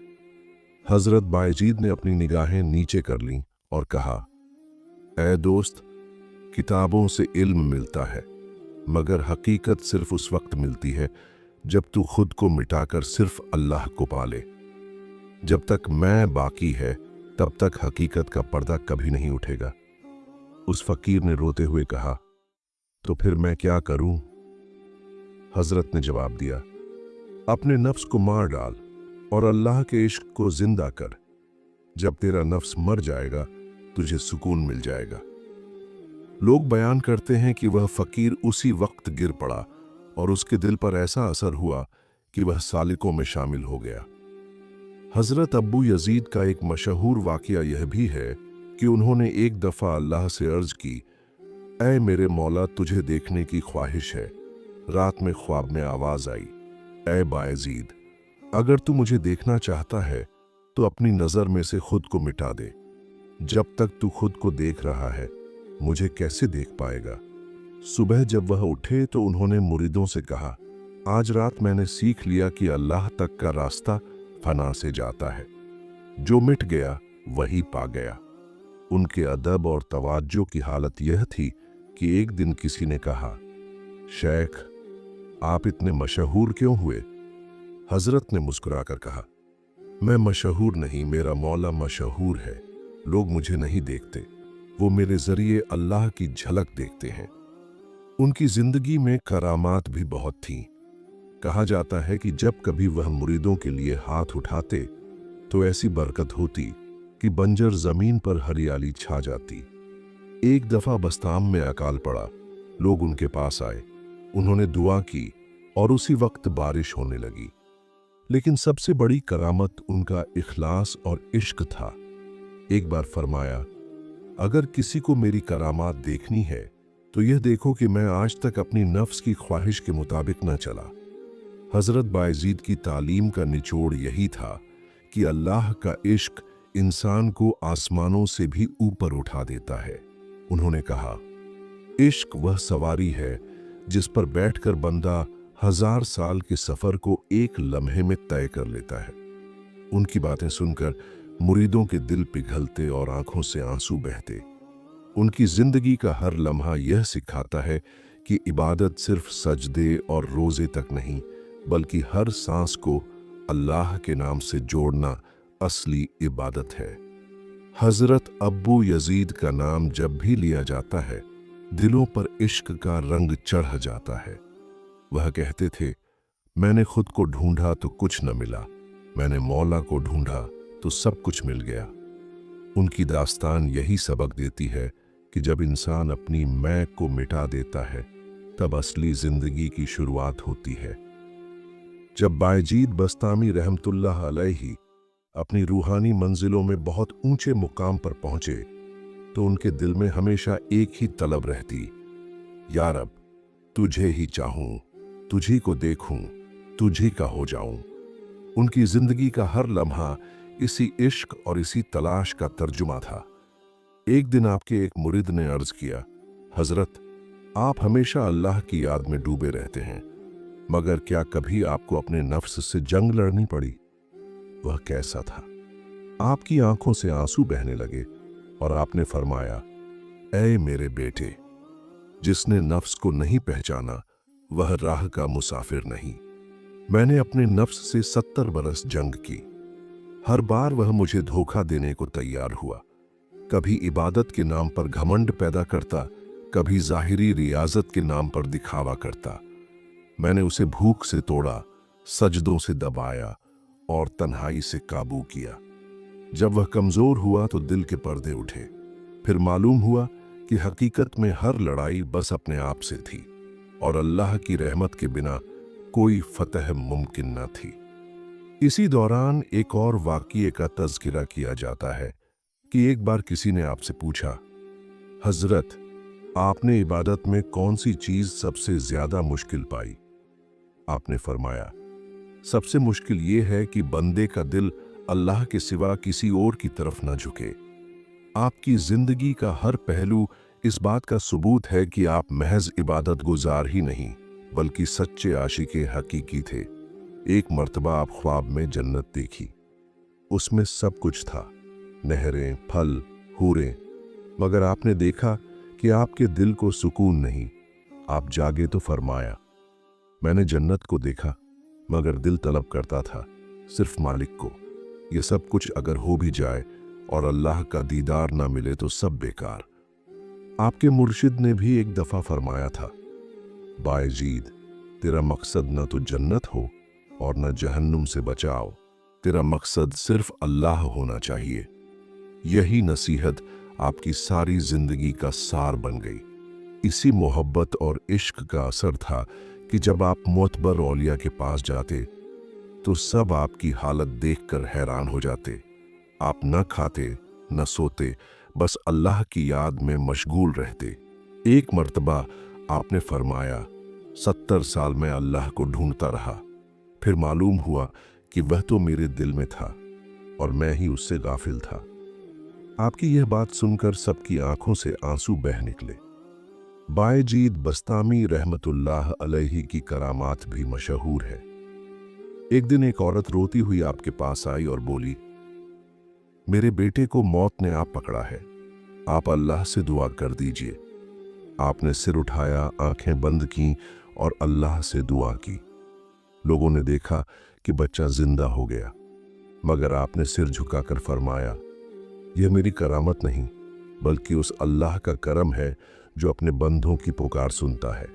Speaker 1: हजरत बायजीद ने अपनी निगाहें नीचे कर लीं और कहा, ऐ दोस्त, किताबों से इल्म मिलता है मगर हकीकत सिर्फ उस वक्त मिलती है जब तू खुद को मिटाकर सिर्फ अल्लाह को पाले। जब तक मैं बाकी है तब तक हकीकत का पर्दा कभी नहीं उठेगा। उस फकीर ने रोते हुए कहा, तो फिर मैं क्या करूं? हजरत ने जवाब दिया, अपने नफ्स को मार डाल और अल्लाह के इश्क को जिंदा कर। जब तेरा नफ्स मर जाएगा तुझे सुकून मिल जाएगा। लोग बयान करते हैं कि वह फकीर उसी वक्त गिर पड़ा और उसके दिल पर ऐसा असर हुआ कि वह सालिकों में शामिल हो गया। हजरत अब्बू यजीद का एक मशहूर वाकया यह भी है कि उन्होंने एक दफा अल्लाह से अर्ज की, ऐ मेरे मौला, तुझे देखने की ख्वाहिश है। रात में ख्वाब में आवाज आई, ऐ बायजीद, अगर तू मुझे देखना चाहता है तो अपनी नजर में से खुद को मिटा दे। जब तक तू खुद को देख रहा है मुझे कैसे देख पाएगा? सुबह जब वह उठे तो उन्होंने मुरीदों से कहा, आज रात मैंने सीख लिया कि अल्लाह तक का रास्ता फना से जाता है। जो मिट गया वही पा गया। उनके अदब और तवाज्जो की हालत यह थी कि एक दिन किसी ने कहा, शेख, आप इतने मशहूर क्यों हुए? हजरत ने मुस्कुराकर कहा, मैं मशहूर नहीं, मेरा मौला मशहूर है। लोग मुझे नहीं देखते, वो मेरे जरिए अल्लाह की झलक देखते हैं। उनकी जिंदगी में करामात भी बहुत थीं। कहा जाता है कि जब कभी वह मुरीदों के लिए हाथ उठाते तो ऐसी बरकत होती कि बंजर जमीन पर हरियाली छा जाती। एक दफा बस्ताम में अकाल पड़ा। लोग उनके पास आए, उन्होंने दुआ की और उसी वक्त बारिश होने लगी। लेकिन सबसे बड़ी करामत उनका इखलास और इश्क था। एक बार फरमाया, अगर किसी को मेरी करामात देखनी है तो यह देखो कि मैं आज तक अपनी नफ्स की ख्वाहिश के मुताबिक न चला। हजरत बायजीद की तालीम का निचोड़ यही था कि अल्लाह का इश्क इंसान को आसमानों से भी ऊपर उठा देता है। उन्होंने कहा, इश्क वह सवारी है जिस पर बैठकर बंदा 1000 साल के सफर को एक लम्हे में तय कर लेता है। उनकी बातें सुनकर मुरीदों के दिल पिघलते और आंखों से आंसू बहते। उनकी जिंदगी का हर लम्हा यह सिखाता है कि इबादत सिर्फ सजदे और रोजे तक नहीं, बल्कि हर सांस को अल्लाह के नाम से जोड़ना असली इबादत है। हजरत अब्बू यजीद का नाम जब भी लिया जाता है दिलों पर इश्क का रंग चढ़ जाता है। वह कहते थे, मैंने खुद को ढूंढा तो कुछ न मिला, मैंने मौला को ढूंढा तो सब कुछ मिल गया। उनकी दास्तान यही सबक देती है कि जब इंसान अपनी मैं को मिटा देता है तब असली जिंदगी की शुरुआत होती है। जब बायजीद बस्तामी रहमतुल्लाह अलैहि अपनी रूहानी मंजिलों में बहुत ऊंचे मुकाम पर पहुंचे तो उनके दिल में हमेशा एक ही तलब रहती, या रब, तुझे ही चाहूं, तुझी को देखूं, तुझी का हो जाऊं। उनकी जिंदगी का हर लम्हा इसी इश्क और इसी तलाश का तर्जुमा था। एक दिन आपके एक मुरीद ने अर्ज किया, हजरत, आप हमेशा अल्लाह की याद में डूबे रहते हैं, मगर क्या कभी आपको अपने नफ्स से जंग लड़नी पड़ी? वह कैसा था? आपकी आंखों से आंसू बहने लगे और आपने फरमाया, ऐ मेरे बेटे, जिसने नफ्स को नहीं पहचाना वह राह का मुसाफिर नहीं। मैंने अपने नफ्स से 70 बरस जंग की। हर बार वह मुझे धोखा देने को तैयार हुआ। कभी इबादत के नाम पर घमंड पैदा करता, कभी जाहिरी रियाजत के नाम पर दिखावा करता। मैंने उसे भूख से तोड़ा, सजदों से दबाया और तन्हाई से काबू किया। जब वह कमजोर हुआ तो दिल के पर्दे उठे। फिर मालूम हुआ कि हकीकत में हर लड़ाई बस अपने आप से थी और अल्लाह की रहमत के बिना कोई फतह मुमकिन न थी। इसी दौरान एक और वाक़ये का तज़किरा किया जाता है कि एक बार किसी ने आपसे पूछा, हजरत, आपने इबादत में कौन सी चीज सबसे ज्यादा मुश्किल पाई? आपने फरमाया, सबसे मुश्किल ये है कि बंदे का दिल अल्लाह के सिवा किसी और की तरफ न झुके। आपकी जिंदगी का हर पहलू इस बात का सबूत है कि आप महज इबादत गुजार ही नहीं बल्कि सच्चे आशिके हकीकी थे। एक मर्तबा आप ख्वाब में जन्नत देखी। उसमें सब कुछ था, नहरें, फल, हूरें, मगर आपने देखा कि आपके दिल को सुकून नहीं। आप जागे तो फरमाया, मैंने जन्नत को देखा मगर दिल तलब करता था सिर्फ मालिक को। ये सब कुछ अगर हो भी जाए और अल्लाह का दीदार ना मिले तो सब बेकार। आपके मुर्शिद ने भी एक दफा फरमाया था, बायजीद, तेरा मकसद न तो जन्नत हो और न जहन्नुम से बचाओ, तेरा मकसद सिर्फ अल्लाह होना चाहिए। यही नसीहत आपकी सारी जिंदगी का सार बन गई। इसी मोहब्बत और इश्क का असर था कि जब आप मोतबर औलिया के पास जाते तो सब आपकी हालत देखकर हैरान हो जाते। आप न खाते न सोते, बस अल्लाह की याद में मशगूल रहते। एक मर्तबा आपने फरमाया, 70 साल में अल्लाह को ढूंढता रहा, फिर मालूम हुआ कि वह तो मेरे दिल में था और मैं ही उससे गाफिल था। आपकी यह बात सुनकर सबकी आंखों से आंसू बह निकले। बायजीद बस्तामी रहमतुल्लाह अलैहि की करामात भी मशहूर है। एक दिन एक औरत रोती हुई आपके पास आई और बोली, मेरे बेटे को मौत ने आप पकड़ा है, आप अल्लाह से दुआ कर दीजिए। आपने सिर उठाया, आंखें बंद की और अल्लाह से दुआ की। लोगों ने देखा कि बच्चा जिंदा हो गया, मगर आपने सिर झुकाकर फरमाया, यह मेरी करामत नहीं बल्कि उस अल्लाह का करम है जो अपने बंदों की पुकार सुनता है।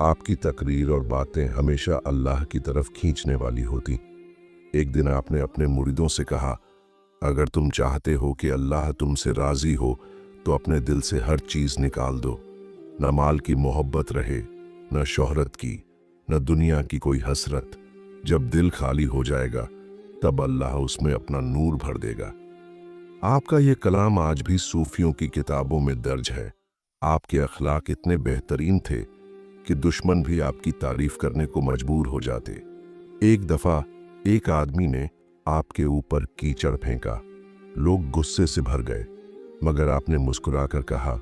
Speaker 1: आपकी तकरीर और बातें हमेशा अल्लाह की तरफ खींचने वाली होती। एक दिन आपने अपने मुरीदों से कहा, अगर तुम चाहते हो कि अल्लाह तुमसे राजी हो तो अपने दिल से हर चीज निकाल दो। न माल की मोहब्बत रहे, न शोहरत की, न दुनिया की कोई हसरत। जब दिल खाली हो जाएगा तब अल्लाह उसमें अपना नूर भर देगा। आपका ये कलाम आज भी सूफियों की किताबों में दर्ज है। आपके अखलाक इतने बेहतरीन थे कि दुश्मन भी आपकी तारीफ करने को मजबूर हो जाते। एक दफा एक आदमी ने आपके ऊपर कीचड़ फेंका। लोग गुस्से से भर गए, मगर आपने मुस्कुराकर कहा,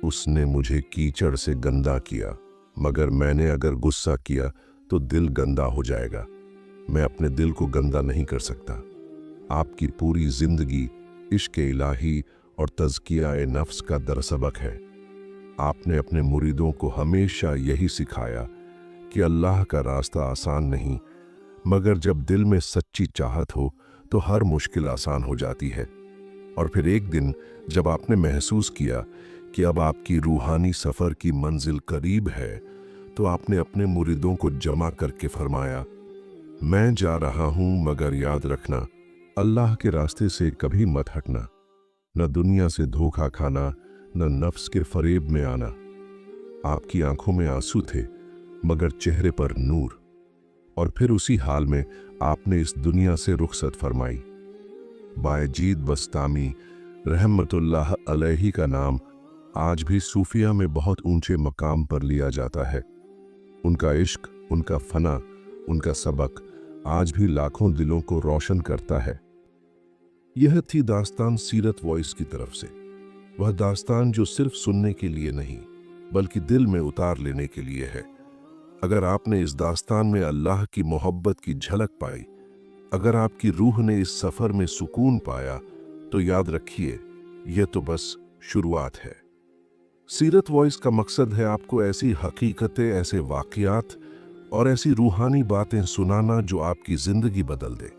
Speaker 1: उसने मुझे कीचड़ से गंदा किया, मगर मैंने अगर गुस्सा किया तो दिल गंदा हो जाएगा। मैं अपने दिल को गंदा नहीं कर सकता। आपकी पूरी जिंदगी इश्क इलाही और तज़किया-ए नफ्स का दरसबक है। आपने अपने मुरीदों को हमेशा यही सिखाया कि अल्लाह का रास्ता आसान नहीं, मगर जब दिल में सच्ची चाहत हो तो हर मुश्किल आसान हो जाती है। और फिर एक दिन जब आपने महसूस किया कि अब आपकी रूहानी सफ़र की मंजिल करीब है, तो आपने अपने मुरीदों को जमा करके फरमाया, मैं जा रहा हूँ मगर याद रखना, अल्लाह के रास्ते से कभी मत हटना। न दुनिया से धोखा खाना, न नफ्स के फरेब में आना। आपकी आंखों में आंसू थे मगर चेहरे पर नूर। और फिर उसी हाल में आपने इस दुनिया से रुखसत फरमाई। बायजीद बस्तामी रहमतुल्लाह अलैहि का नाम आज भी सूफिया में बहुत ऊंचे मकाम पर लिया जाता है। उनका इश्क, उनका फना, उनका सबक आज भी लाखों दिलों को रोशन करता है। यह थी दास्तान सीरत वॉइस की तरफ से। वह दास्तान जो सिर्फ सुनने के लिए नहीं बल्कि दिल में उतार लेने के लिए है। अगर आपने इस दास्तान में अल्लाह की मोहब्बत की झलक पाई अगर आपकी रूह ने इस सफर में सुकून पाया तो याद रखिए, यह तो बस शुरुआत है। सीरत वॉइस का मकसद है आपको ऐसी हकीकतें, ऐसे वाकयात और ऐसी रूहानी बातें सुनाना जो आपकी जिंदगी बदल दे।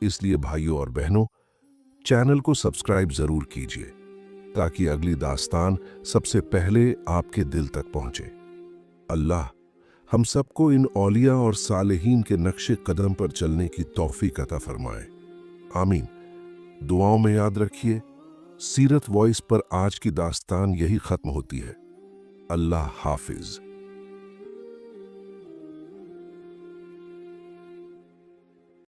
Speaker 1: इसलिए भाइयों और बहनों, चैनल को सब्सक्राइब जरूर कीजिए ताकि अगली दास्तान सबसे पहले आपके दिल तक पहुंचे। अल्लाह हम सबको इन औलिया और सालेहीन के नक्शे कदम पर चलने की तौफीक अता फरमाए। आमीन। दुआओं में याद रखिए, सीरत वॉइस पर आज की दास्तान यही खत्म होती है। अल्लाह हाफिज।